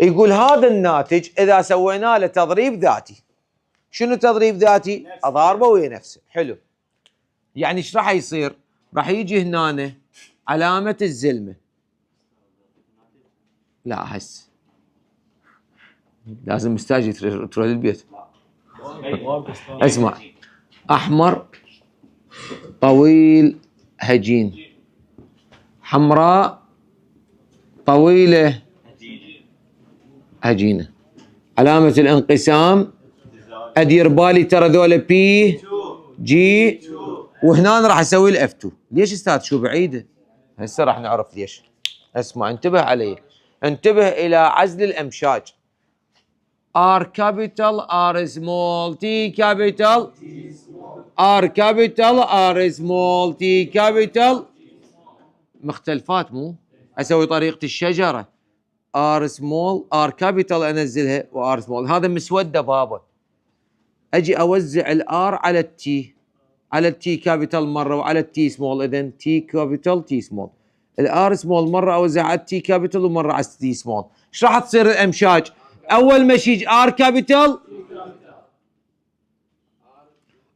يقول هذا الناتج اذا سوينا له تضريب ذاتي. شنو تضريب ذاتي؟ اضاربه ويا نفسه. حلو. يعني ايش راح يصير؟ راح يجي هنا علامة الزلمة. لا هسه لازم مستاجي تروح للبيت. اسمع، أحمر طويل هجين، حمراء طويلة هجينة. علامة الانقسام أدير بالي ترى ذولا بي جي، وهنا راح أسوي الإف 2. ليش أستاذ شو بعيدة؟ هسه راح نعرف ليش. اسمع انتبه علي، انتبه إلى عزل الأمشاج. R capital R small T capital R capital R small T capital. مختلفات مو؟ أسوي طريقة الشجرة R small R capital أنزلها و R small. هذا مسودة بابا. أجي أوزع ال R على التي، على التي كابيتال مرة وعلى التي سمول. إذن تي كابيتال تي سمول. الار سمول مرة أوزع على التي كابيتال ومرة على التي سمول. إيش راح تصير الأمشاج؟ أول مشيج ار كابيتال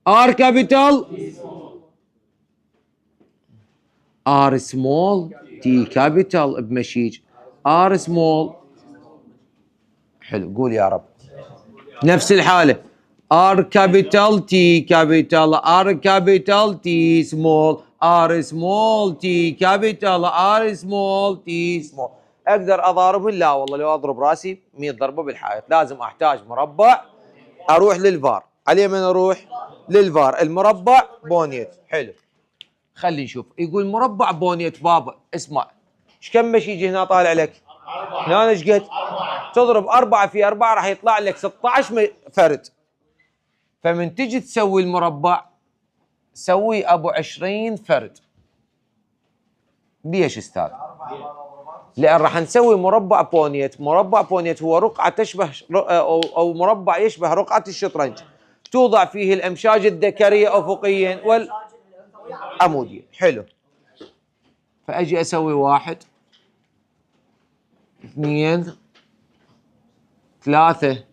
ار كابيتال ار سمول تي كابيتال بمشيج ار سمول. حلو، قول يا رب. نفس الحالة R capital T capital R capital T small R small T capital R small T small. اقدر اضاربهم؟ لا والله، لو اضرب راسي 100 ضربه بالحائط. لازم احتاج مربع، اروح للفار. عليه من اروح للفار؟ المربع بونيت. حلو، خلي نشوف. يقول مربع بونيت بابا. اسمع، ايش كم مشي هنا طالع لك؟ هنا ايش قد؟ تضرب 4 في 4 راح يطلع لك 16 فرد. فمن تجي تسوي المربع سوي ابو 20 فرد. ليش استاذ؟ لان راح نسوي مربع بونيت. مربع بونيت هو رقعه تشبه او مربع يشبه رقعه الشطرنج، توضع فيه الامشاج الذكريه افقيا والعموديه. حلو، فاجي اسوي 1 2 3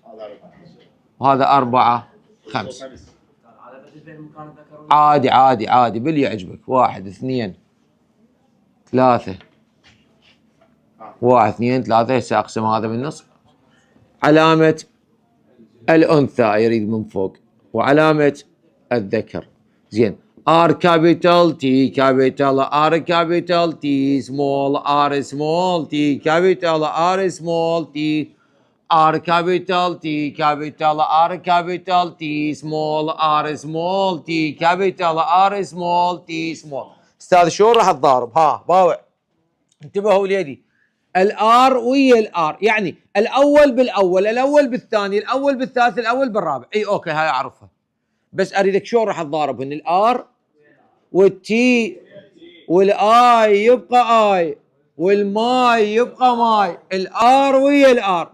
وهذا 4 5. عادي عادي عادي باللي يعجبك. 1 2 3 1 2 3. هسه اقسم هذا بالنص. علامة الأنثى يريد من فوق وعلامة الذكر. زين، R capital T capital R capital T small R small T capital R small T R capital T capital R capital T small R small T capital R small T small. استاذ شلون راح تضارب؟ ها باوع، انتبهوا ليدي. الار ويا الار، يعني الاول بالاول، الاول بالثاني، الاول بالثالث، الاول بالرابع. اي اوكي هاي اعرفها، بس اريدك شلون راح تضاربهن. الار والتي والاي يبقى اي والماي يبقى ماي. الار ويا الار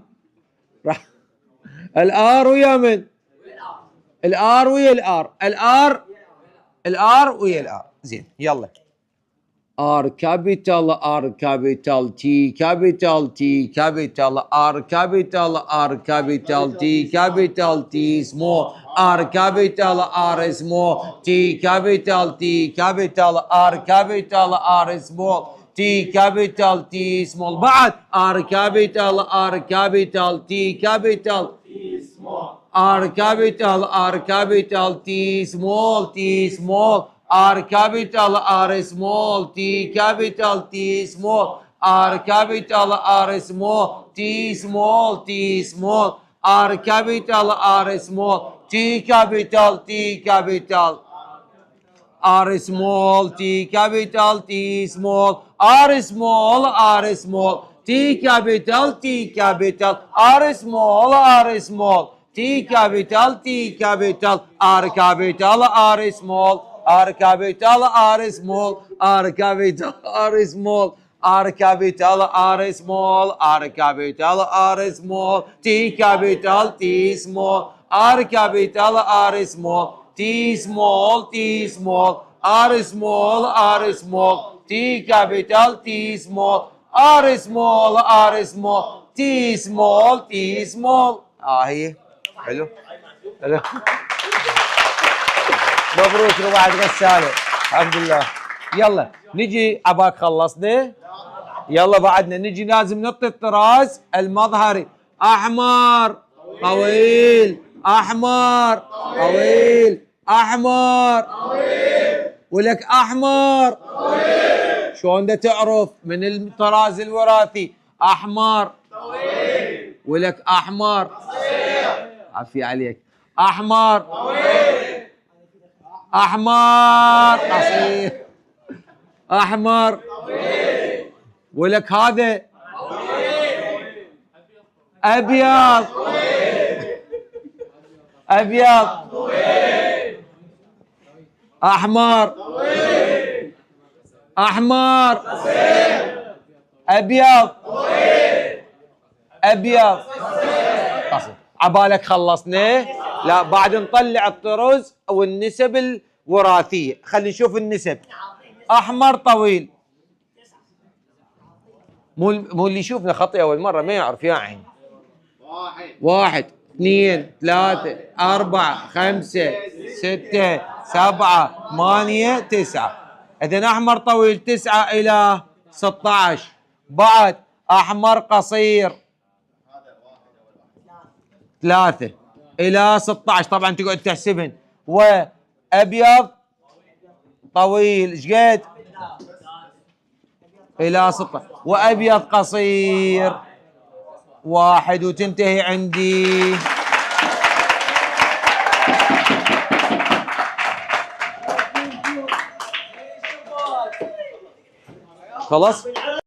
راح الار ويا من؟ الار ويا الار. الار ويا الار. زين يلا. R capital R capital T capital T capital R capital R capital T capital T small R capital R small T capital T capital R capital R small T capital T small. بعد R capital R capital T capital R capital R capital T small T small R capital R small T capital T small R capital R small T small T small R capital R small T capital T capital R small T capital T small R small R small T capital T capital R small R small T capital T capital R capital R small R capital R small R capital R small R capital R small R capital R small T capital T small R capital R small T small T small R small R small T capital T small R small R small T small T small. هي حلو حلو. مبروك رباعة غسالة، الحمد لله. يلا نجي عباك خلصنا. يلا بعدنا نجي لازم نعطي الطراز المظهري. احمر طويل، احمر طويل، احمر ولك احمر. شلون دا تعرف من الطراز الوراثي؟ احمر ولك احمر عافية عليك، احمر احمر قصير، احمر ولك هذا ابيض ابيض، احمر احمر ابيض ابيض قصير. عبالك خلصنا؟ لا بعد نطلع الطرز والنسب الوراثية. خلينا نشوف النسب. احمر طويل، مو اللي يشوفنا خطي اول مرة ما يعرف يا عين. 1 2 3 4 5 6 7 8 9. اذا احمر طويل 9 الى 16. بعد احمر قصير 3 الى 16، طبعا تقعد تحسبهن. وابيض طويل ايش قد؟ الى 16. وابيض قصير 1 وتنتهي عندي. خلاص.